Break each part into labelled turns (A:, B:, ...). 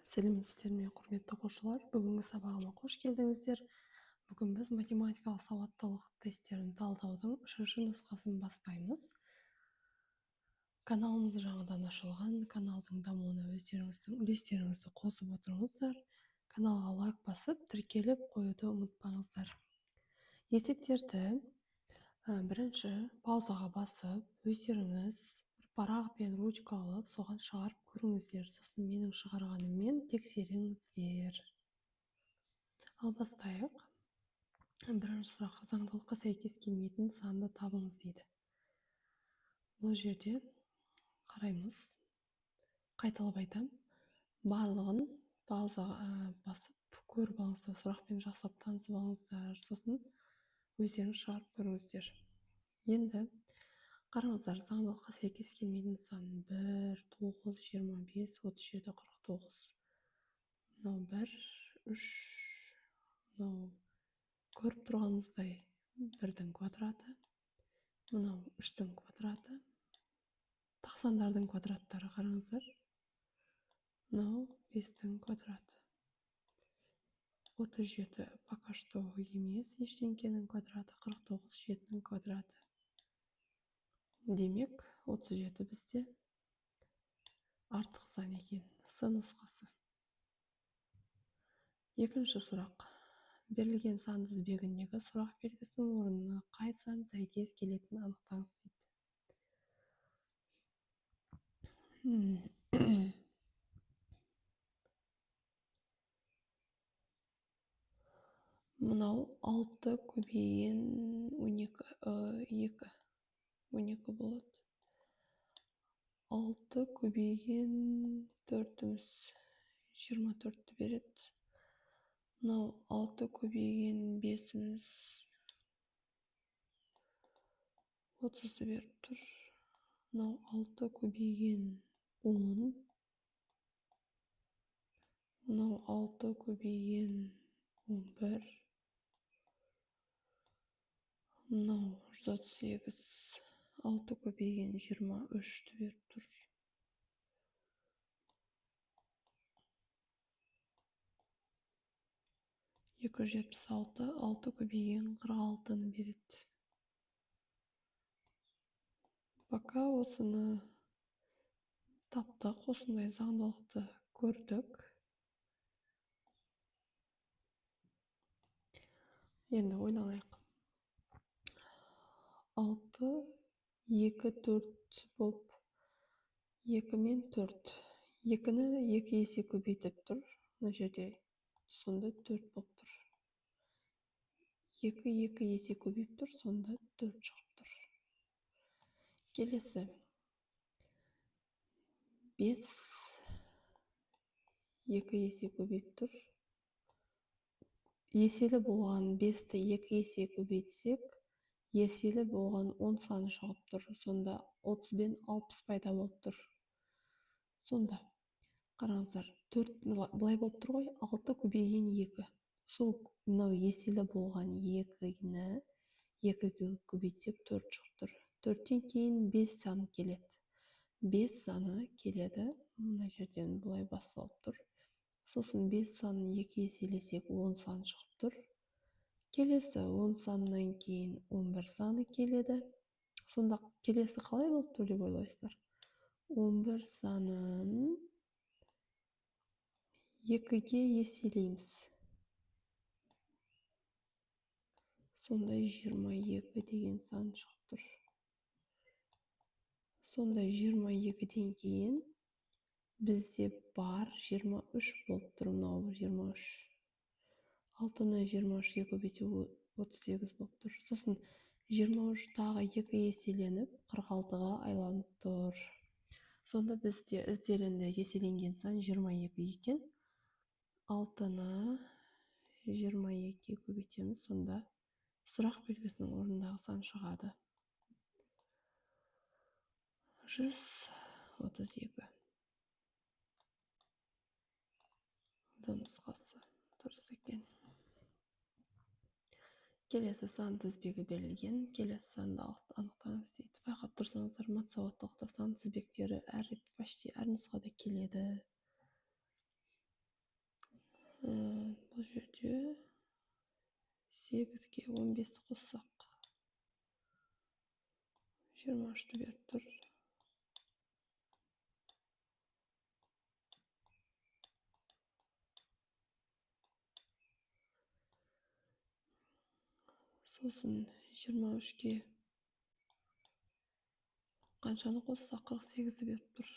A: Сәлеметсіздер ме, құрметті оқушылар? Бүгінгі сабағыма қош келдіңіздер. Бүгін біз математикалық сауаттылық тесттерін талдаудың 3-ші нұсқасын бастаймыз. Каналымыз жаңадан ашылған. Каналдың дамуына өздеріңіздің үлестеріңізді қосып отырыңыздар. Каналға лайк басып, тіркеліп қоюды ұмытпаңыздар. Есептерді бірінші паузаға басып, өздеріңіз парақ пен ручка алып, соған шығарып көріңіздер. Сосын менің шығарғаныммен тексеріңіздер. Ал бастайық. Бірінші сұрақ: заңдылыққа сәйкес келмейтін санды табыңыз дейді. Бұл жерде қараймыз. Қайталап айтам. Барлығын паузаға басып көріп алыңыздар, сұрақпен жақсылап танысып алыңыздар. Сосын өздеріңіз шығарып көріңіздер. Енді қараңыздар, заңдылыққа сәйкес келмейтін сан 1, 9, 25, 37, 49. Мынау 1, 3, мынау көріп тұрғанымыздай 1-дің квадраты, мынау 3-дің квадраты, тақсандардың квадраттары қараңыздар. Мынау 5-дің квадраты. 37 пока что емес, ештеңкенің квадраты, 49 7-дің квадраты. Демек, 37 бізде артық сан екен, С нұсқасы. Екінші сұрақ: берілген сан тізбегіндегі сұрақ белгісінің орнына қай сан сәйкес келетінін анықтаңыз дейді. Мынау 6 көбейген 12 болады. 6 көбейген 4-іміз 24-ті береді. Мынау 6 көбейген 5-іміз 30-ті беріп тұр. Мынау 6 көбейген 10. Мынау 6 көбейген 11. Мынау 138. 6 көбейген 23-ті беріп тұр. Екі 76, 6 көбейген 46-ны береді. Пока осыны таптық, осындай заңдылықты көрдік. Енді ойланайық. 6, 2, 4 болып, 2 мен 4. 2-ні 2 есе көбейтіп тұр. Мына жерде сонда 4 болып тұр. 2 2 есе көбейіп тұр, сонда 4 шығып тұр. Келесі. 5 2 есе көбейіп тұр. Еселі болған 5-ті 2 есе көбейтсек, еселі болған 10 саны шығып тұр. Сонда 30 бен 60 пайда болып тұр. Сонда қараңыздар, 4 былай болып тұр ғой, 6 көбейген 2. Сол мынау еселі болған 2-ні 2-ге көбейтсек 4 шығып тұр. 4-тен кейін 5 саны келеді. 5 саны келеді. Мына жерден былай басталып тұр. Сосын 5 санын 2 еселесек 10 сан шығып тұр. Келесі 10 санынан кейін 11 саны келеді. Сонда келесі қалай болып тұр деп ойлайсыздар? 11 санын 2-ге еселейміз. Сонда 22 деген сан шығып тұр. Сонда 22-ден кейін бізде бар 23 болып тұр. Мынау 23. 6-ны 23-ге көбейтсек 38 болып тұр. Сосын 23 тағы 2 еселеніп 46-ға айланып тұр. Сонда бізде ізделінді еселенген сан 22 екен. 6-ны 22-ге көбейтеміз. Сонда сұрақ белгісінің орнындағы сан шығады. 132. Нұсқасы дұрыс екен. Келесі сан тізбегі берілген. Келесі санды анықтаңыз дейді. Байқап тұрсаңыздар, матсауаттылықта сан тізбектері почти әр нұсқада келеді. бұл жерде 8-ге 15-ті қоссақ 23-ті беріп тұр. Сосын 23-ге қаншаны қоссақ 48-ті беріп тұр.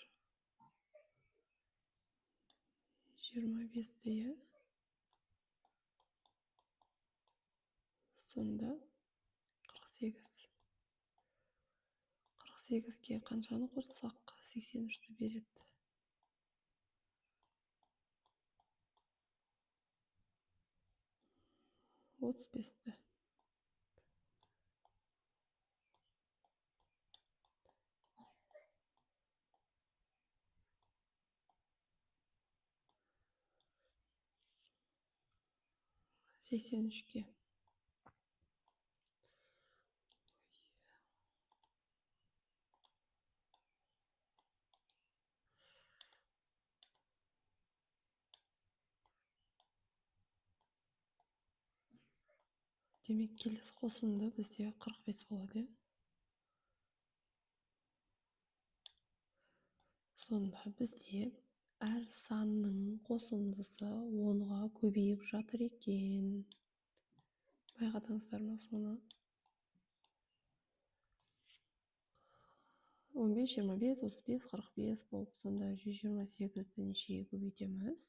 A: 25-ті, иә. Сонда 48. 48-ге қаншаны қоссақ 83-ті береді. 35-ті. Сексен үшке демек келесі қосынды бізде 45 болады. Сонда бізде әр санның қосындысы 10-ға көбейіп жатыр екен. Байқадыңыздар ма соны? 15, 25, 35, 45 болып, сонда 128-ді нешеге көбейтеміз?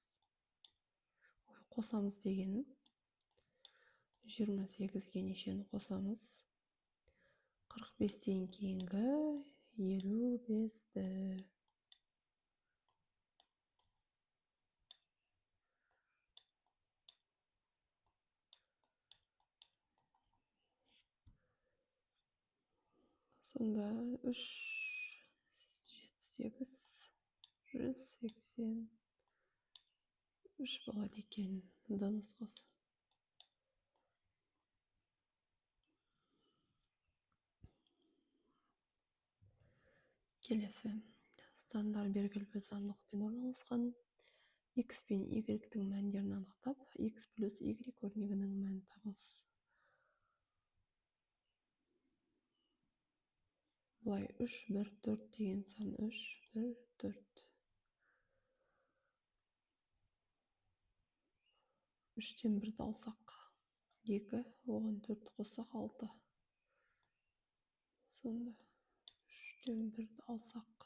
A: Қосамыз дегенім. 28-ге нешені қосамыз? 45-тен кейінгі 55-ті. Сонда 3, 7, 8, 183 болады екен. Д нұсқасы. Келесі. Сандар белгілі бір заңдылықпен орналасқан. X пен Y-тің мәндерін анықтап, X плюс Y өрнегінің мәнін табыңыз. Бұлай 3, 1, 4 деген сан 3, 1, 4. 3-тен 1-ді алсақ 2, оған 4-ті қоссақ 6. Сонда 3-тен 1-ді алсақ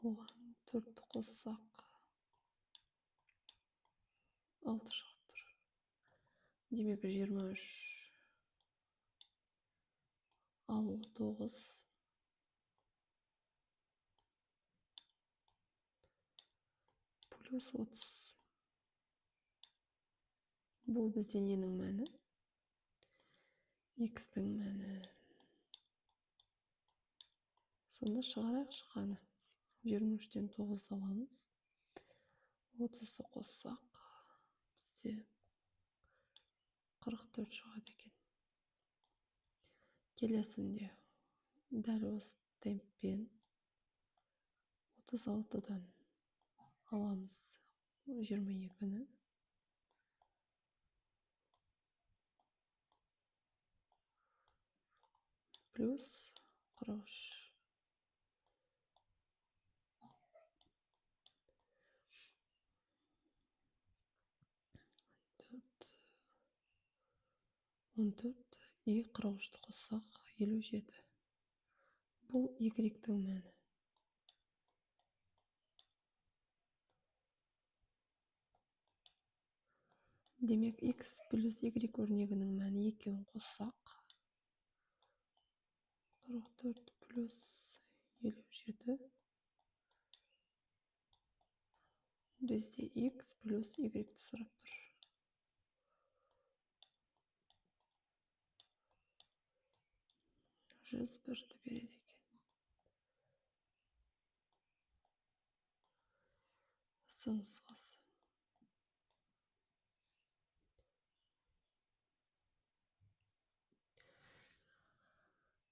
A: оған 4-ті қоссақ 6 шығып тұр. Демек 23 ал 9 плюс 30. Бұл бізде ненің мәні? X-тің мәні. Сонда шығарайық шыққаны. 23-тен 9-ды аламыз. 30-ды қоссақ бізде 44 шығады екен. Келесінде дәл осы темппен 36-дан аламыз 22-ні. Плюс 43. 14 и 43-ті қоссақ 57. Бұл Y-тің мәні. Демек X плюс Y өрнегінің мәні екеуін қоссақ 44 плюс 57. Бізде X плюс Y-ті сұрап тұр. 101-ті береді екен. С нұсқасы.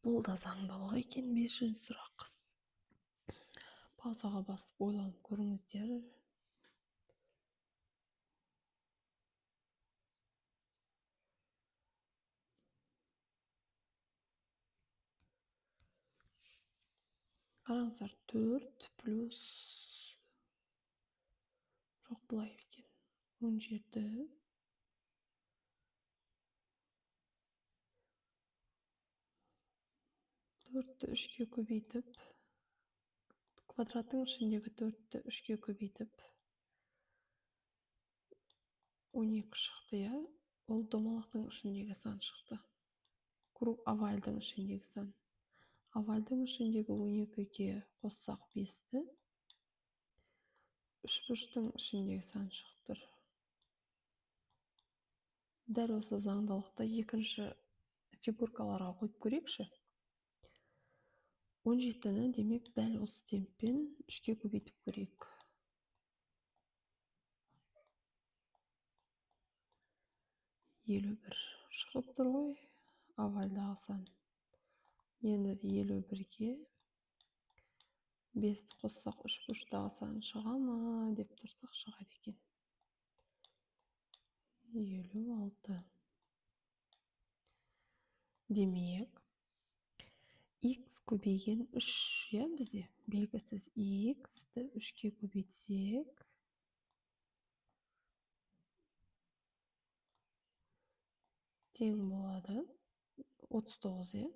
A: Бұл да заңдылық екен. 5-ші сұрақ. Паузаға басып ойланып көріңіздер. Қараңыздар, 4 плюс жоқ былай екен. 17 4-ті 3-ке көбейтіп, квадраттың ішіндегі 4-ті 3-ке көбейтіп 12 шықты, я? Ол домалақтың ішіндегі сан шықты. Круг овальдың ішіндегі сан. Овальдың ішіндегі 12-ге қоссақ 5-ті, 3 бұрыштың ішіндегі сан шығып тұр. Дәл осы заңдылықты екінші фигуркаларға қойып көрейікші. 17-ні демек дәл осы темппен 3-ке көбейтіп көрейік. 51 шығып тұр ғой, овальдағы сан. Енді 51-ге 5-ті қоссақ 3 бұрыштағы сан шыға ма деп тұрсақ шығады екен. 56. Демек, x көбейген 3, я, бізде белгісіз x-ті 3-ке көбейтсек, тең болады 39, я.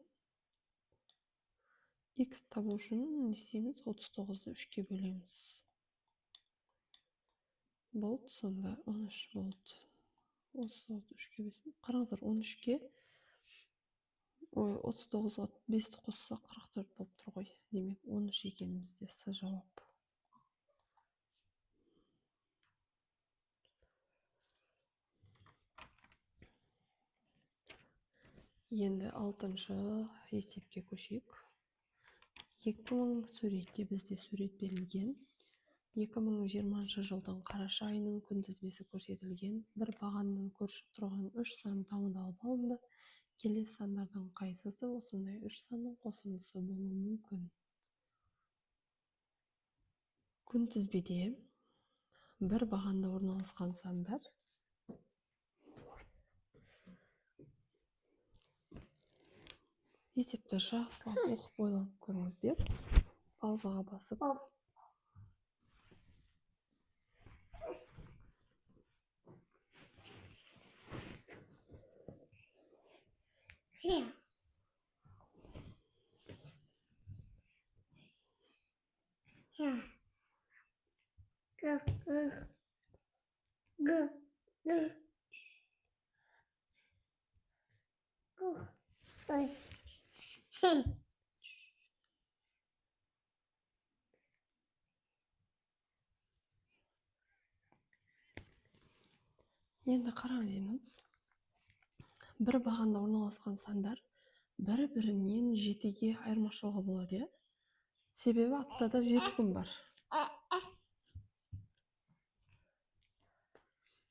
A: X табу үшін не істейміз? 39-ды 3-ке бөлеміз. Болды, сонда 13 болды. 39-ды 3-ке бөлсек, қараңыздар, 13-ке 39-ға 5-ті қоссақ 44 болып тұр ғой. Демек 13 екен бізде С жауап. Енді 6-шы есепке көшейік. 2000 суретте бізде сурет берілген. 2020 жылдың қараша айының күнтізбесі көрсетілген. Bir бағанның көрші тұрған 3 сан таңдалып алынды. Келесі сандардың қайсысы осындай 3 санның қосындысы болуы мүмкін? Күнтізбеде бір бағанда орналасқан сандар есепті жақсылап оқып ойланып көріңіздер. Паузаға басып. Енді қараңыз. Bir бағанда орналасқан сандар бір-бірінен 7-ге айырмашылығы болады, я? Себебі аптада 7 күн бар.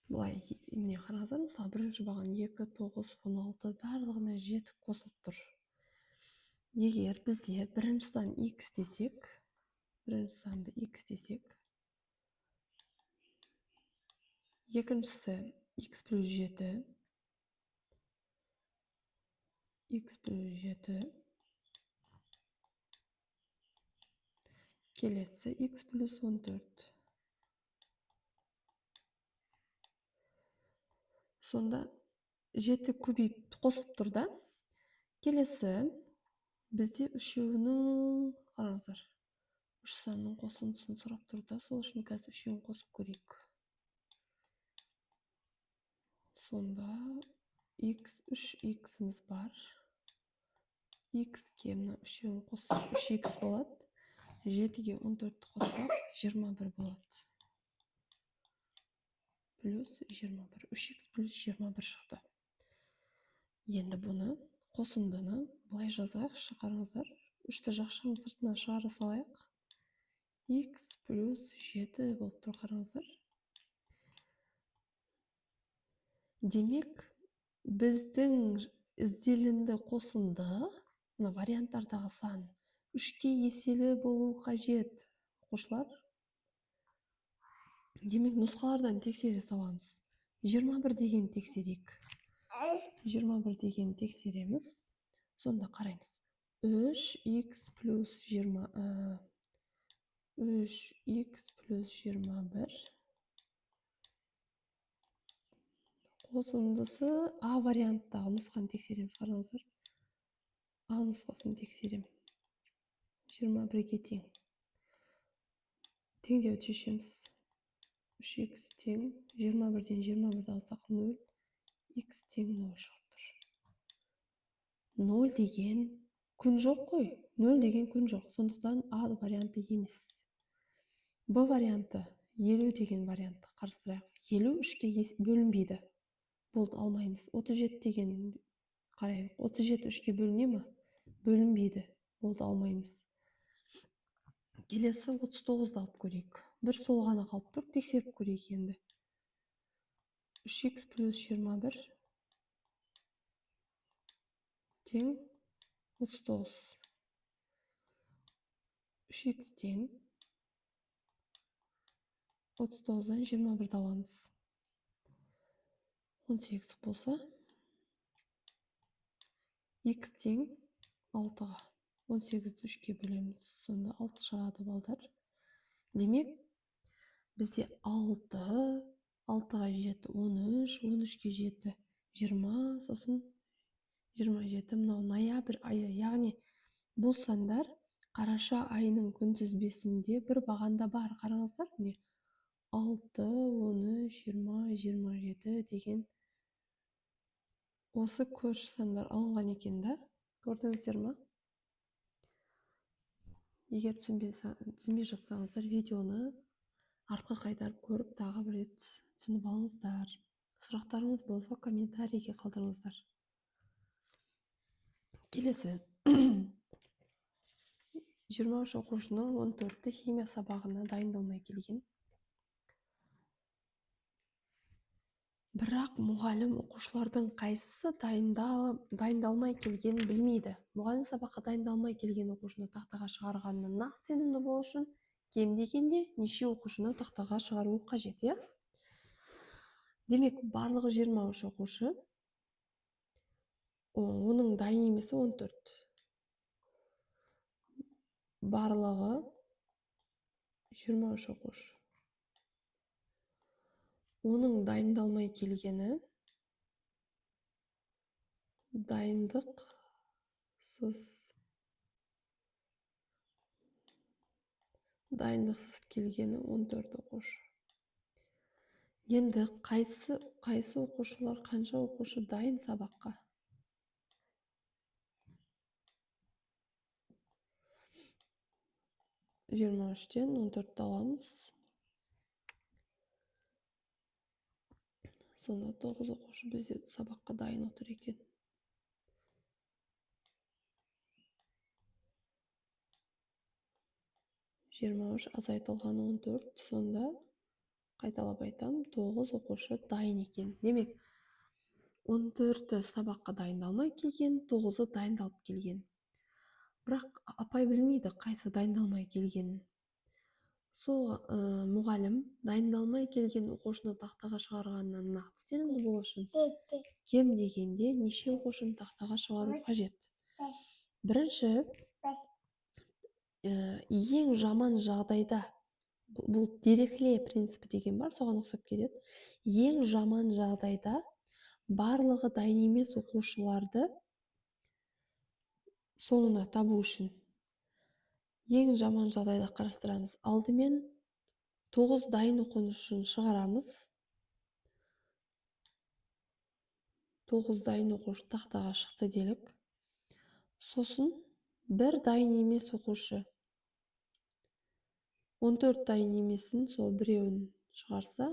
A: Бұлай, міне қараңыздар, мысалы, бірінші баған 2, 9, 16 барлығына 7 қосылып тұр. Егер бізде бірінші сан x десек, бірінші санды x десек, екіншісі x плюс 7, келесі x плюс 14. Сонда 7 көбейіп қосылып тұр да. Келесі бізде үшеуінің, қараңыздар, 3 санның қосындысын сұрап тұр да, сол үшін қазір үшеуін қосып көрейік. Сонда x 3x-іміз бар. X-ке мына үшеуін қоссақ 3x болады. 7-ге 14-ті қоссақ 21 болады. Плюс 21. 3x плюс 21 шықты. Енді бұны қосындыны былай жазайықшы, қараңыздар. 3-ті жақшаның сыртына шығара салайық. X плюс 7 болып тұр, қараңыздар. Демек, біздің ізделінді қосынды, мына варианттардағы сан 3-ке еселі болу қажет. Оқушылар, демек, нұсқалардан тексере саламыз. 21 деген тексерейік. 21 деген тексереміз. Сонда қараймыз. 3x плюс 21 қосындысы А варианттағы нұсқаны тексереміз. Қараңыздар. А нұсқасын тексеремін. 21-ге тең. Теңдеуді шешеміз. 3x тең 21-ден 21-ді алсақ 0, x тең 0 шығып тұр. 0 деген күн жоқ қой. 0 деген күн жоқ. Сондықтан А варианты емес. Б варианты 50 деген вариантты қарастырайық. 50 3-ке бөлінбейді. Болды, алмаймыз. 37 деген қарайық. 37 3-ке бөліне ме? Бөлінбейді. Болды, алмаймыз. Келесі 39-ды алып көрейік. Бір сол ғана қалып тұр. Тексеріп көрейік енді. 3x плюс 21 тең 39. 3x тең 39-дан 21-ді аламыз. 18 болса, x тең 6-ға. 18-ді 3-ке бөлеміз. Сонда 6 шығады балдар. Демек, бізде 6, 6-ға 7, 13, 13-ке 7, 20, сосын 27, мынау ноябрь айы. Яғни, бұл сандар қараша айының күнтізбесінде бір бағанда бар. Қараңыздар, міне 6, 13, 20, 27 деген осы көрші сандар алынған екен да. Көрдіңіздер ме? Егер түсінбей жатсаңыздар, видеоны артқа қайтарып көріп, тағы бір рет түсініп алыңыздар. Сұрақтарыңыз болса, комментарийге қалдырыңыздар. Келесі. 23 оқушының 14-ті химия сабағына дайындалмай келген. Бірақ мұғалім оқушылардың қайсысы дайындалмай келгенін білмейді. Мұғалім сабаққа дайындалмай келген оқушыны тақтаға шығарғанына нақты сенімді болу үшін кем дегенде неше оқушыны тақтаға шығару қажет, иә? Демек, барлығы 23 оқушы, оның дайын емесі 14. Барлығы 23 оқушы. Оның дайындалмай келгені дайындықсыз келгені 14 оқушы. Енді қайсы оқушылар, қанша оқушы дайын сабаққа? Жиырма үштен 14-ті аламыз. Сонда 9 оқушы бізде сабаққа дайын отыр екен. 23 азайтылған 14, сонда қайталап айтам, 9 оқушы дайын екен. Демек, 14-ті сабаққа дайындалмай келген, 9-ы дайындалып келген. Бірақ апай білмейді қайсы дайындалмай келгенін. Сол мұғалім дайындалмай келген оқушыны тақтаға шығарғаннан нақты сенімді болу үшін кем дегенде неше оқушыны тақтаға шығару қажет? Бірінші, ең жаман жағдайда, бұл Дирихле принципі деген бар, соған ұқсап келеді. Ең жаман жағдайда барлығы дайын емес оқушыларды соңына табу үшін ең жаман жағдайда қарастырамыз. Алдымен 9 дайын оқушыны шығарамыз. 9 дайын оқушы тақтаға шықты делік. Сосын бір дайын емес оқушы 14 дайын емесін, сол біреуін шығарса,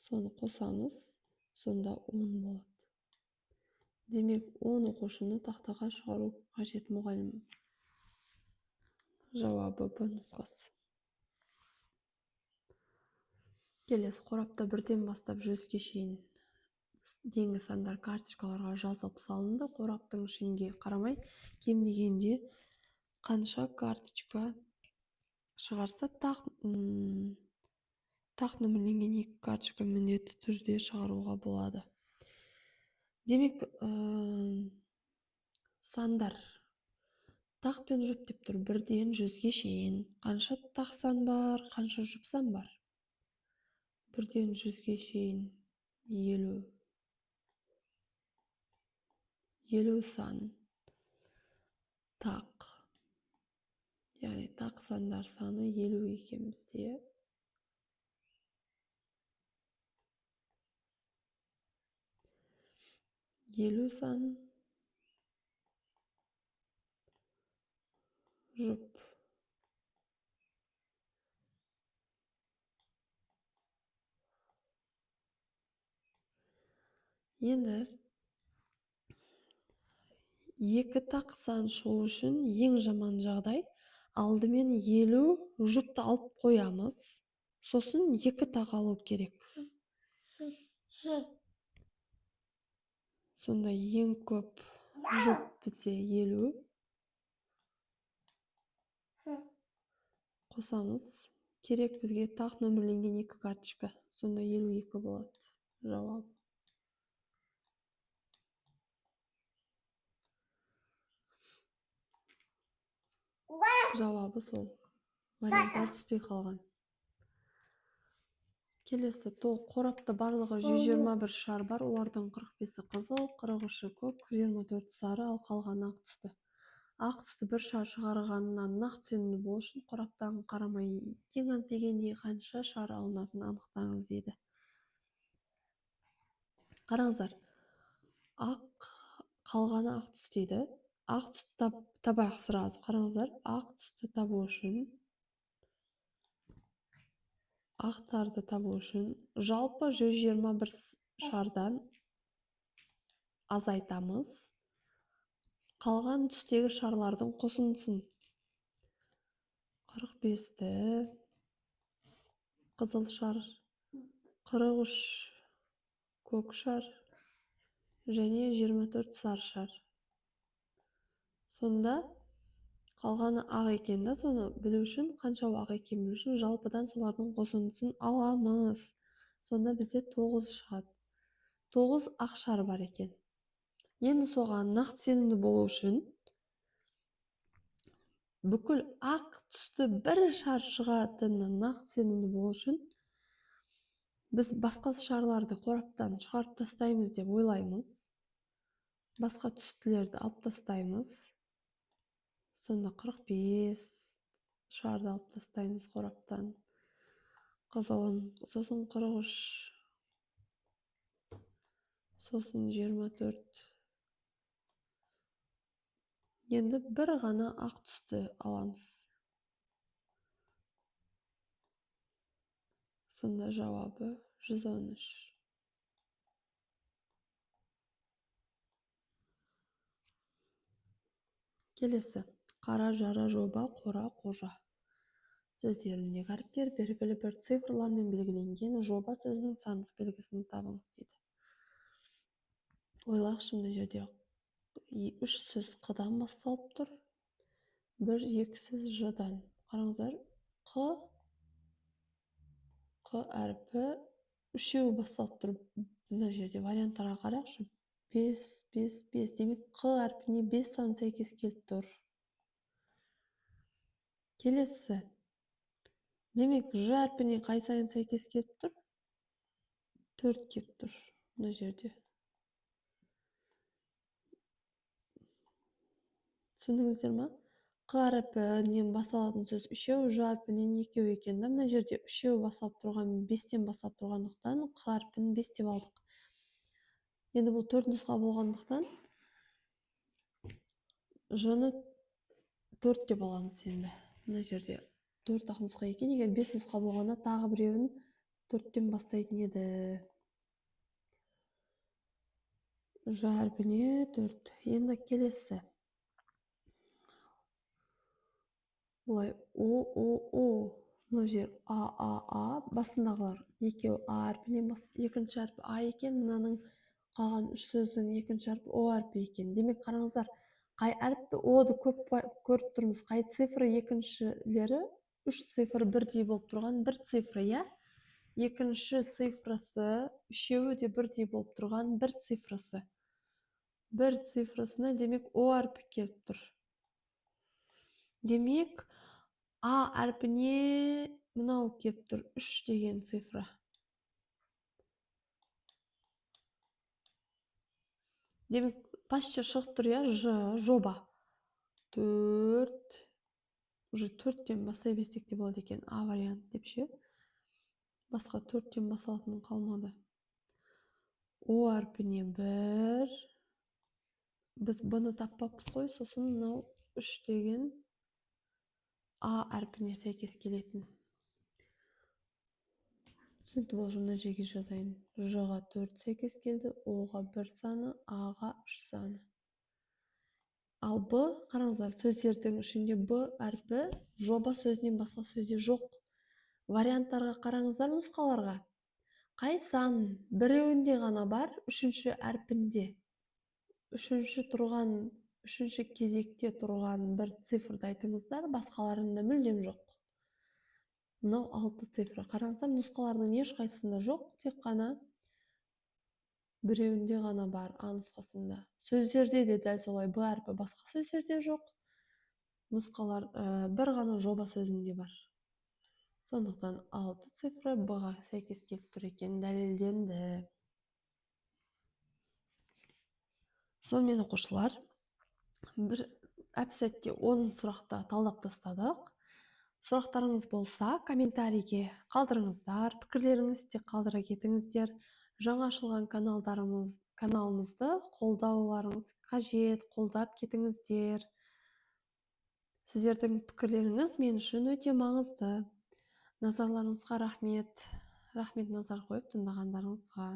A: соны қосамыз, сонда 10 болады. Демек, 10 оқушыны тақтаға шығару қажет мұғалім. Жауабы Б нұсқасы. Келесі, қорапта 1-ден бастап 100-ге шейін дейінгі сандар карточкаларға жазылып салынды. Қораптың ішінде қарамай, кем дегенде қанша карточка шығарса, тақ нөмірленген 2 карточка міндетті түрде шығаруға болады. Демек, сандар Тақпен жұп деп тұр. 1-ден 100-ге шейін. Қанша тақсан бар, қанша жұпсан бар? 1-ден 100-ге шейін 50. 50 сан. Тақ. Яғни тақ сандар саны 50 екен бізде. 50 сан жұп. Енді екі тақ сан шығу үшін ең жаман жағдай алдымен 50 жұпты алып қоямыз. Сосын екі тақ алу керек. Сонда ең көп жұп бізде 50. Қосамыз. Керек бізге тақ нөмірленген 2 карточка. Сонда 52 болады. Жауап. Жауабы сол. Варианттар түспей қалған. Келесі қорапта барлығы 121 шар бар. Олардың 45-і қызыл, 43-і көк, 24 сары, ал қалғаны ақ түсті. Ақ түсті бір шар шығарғанынан нақты сенімді болу үшін қораптан қарамай ең аз дегенде қанша шар алынатынын анықтаңыз дейді. Қараңыздар. Қалғаны ақ түс дейді. Ақ түсті табайық сразу. Қараңыздар. Ақ түсті табу үшін ақтарды табу үшін жалпы 121 шардан азайтамыз. Қалған түстегі шарлардың қосындысын. 45-ті қызыл шар, 43 көк шар және 24 сары шар. Сонда қалғаны ақ екен да, соны білу үшін, қанша ақ екен білу үшін жалпыдан солардың қосындысын аламыз. Сонда бізде 9 шығады. 9 ақ шар бар екен. Енді соған нақты сенімді болу үшін бүкіл ақ түсті бір шар шығатынына нақты сенімді болу үшін біз басқа шарларды қораптан шығарып тастаймыз деп ойлаймыз. Басқа түстілерді алып тастаймыз. Сонда 45 шарды алып тастаймыз қораптан. Қызылын, сосын 43, сосын 24. Енді бір ғана ақ түсті аламыз. Сонда жауабы 113. Келесі. Қара жара жоба қора қожа. Сөздеріндегі әріптер белгілі бір цифрлармен белгіленген жоба сөзінің сандық белгісін табыңыз дейді. Ойлақшы, мына жерде 3 сөз қыдан басталып тұр. 1-2 сөз жыдан. Қараңыздар, қ әрпі үшеуі басталып тұр. Мына жерде варианттарға қарайықшы. 5, 5, 5. Демек, қ әрпіне 5 сан сәйкес келіп тұр. Келесі. Демек, ж әрпіне қай сан сәйкес келіп тұр? 4 келіп тұр. Мына жерде. Түсіндіңіздер ма? Қ әрпінен басталатын сөз үшеу, ж әрпінен екеу екен. Мына жерде үшеу басталып тұрған, 5-тен басталып тұрғандықтан қ әрпін 5 деп алдық. Енді бұл 4 нұсқа болғандықтан ж-ны 4 деп аламыз енді. Мына жерде 4 ақ нұсқа екен. Егер 5 нұсқа болғанда тағы біреуін 4-тен бастайтын еді. Ж әрпіне 4. Енді келесі. Бұлай о. Мына жер а. Басындағылар екеу а әрпінен екінші әрпі а екен. Мынаның қалған 3 сөздің екінші әрпі о әрпі екен. Демек, қараңыздар, қай әріпті оды көп көріп тұрмыз. Қай цифры екіншілері 3 цифры бірдей болып тұрған бір цифры, я? Екінші цифрасы үшеуі де бірдей болып тұрған бір цифрасы. Бір цифрасына демек о әрпі келіп тұр. Демек, А әрпіне мынау кеп тұр, 3 деген цифра. Демек, почти шығып тұр, я, жоба. 4, уже 4-тен бастай берсек те болады екен, А вариант деп ше. Басқа 4-тен басалатын қалмады. О әрпіне 1. Біз бұны таппаппыз қой, сосын мынау 3 деген А әрпіне сәйкес келетін. Түсінікті, бұл жымына жеге жазайын. Ж-ға 4 сәйкес келді, О-ға 1 саны, А-ға 3 саны. Ал Б, қараңыздар, сөздердің ішінде Б әрпі жоба сөзінен басқа сөзде жоқ. Варианттарға қараңыздар, нұсқаларға. Қай сан біреуінде ғана бар, үшінші әрпінде. Үшінші кезекте тұрған бір цифрды айтыңыздар, басқаларында мүлдем жоқ. Мынау 6 цифра. Қараңыздар, нұсқалардың ешқайсысында жоқ, тек қана біреуінде ғана бар, А нұсқасында. Сөздерде де дәл солай, Б әрпі басқа сөздерде жоқ. Нұсқалар бір ғана жоба сөзінде бар. Сондықтан 6 цифра Б-ға сәйкес келіп тұр екен, дәлелденді. Сонымен оқушылар, бір әп-сәтте 10 сұрақты талдап тастадық. Сұрақтарыңыз болса, комментарийге қалдырыңыздар, пікірлеріңізді қалдыра кетіңіздер. Жаңа ашылған каналымызды қолдауларыңыз қажет, қолдап кетіңіздер. Сіздердің пікірлеріңіз мен үшін өте маңызды. Назарларыңызға рахмет. Рахмет назар қойып тыңдағандарыңызға.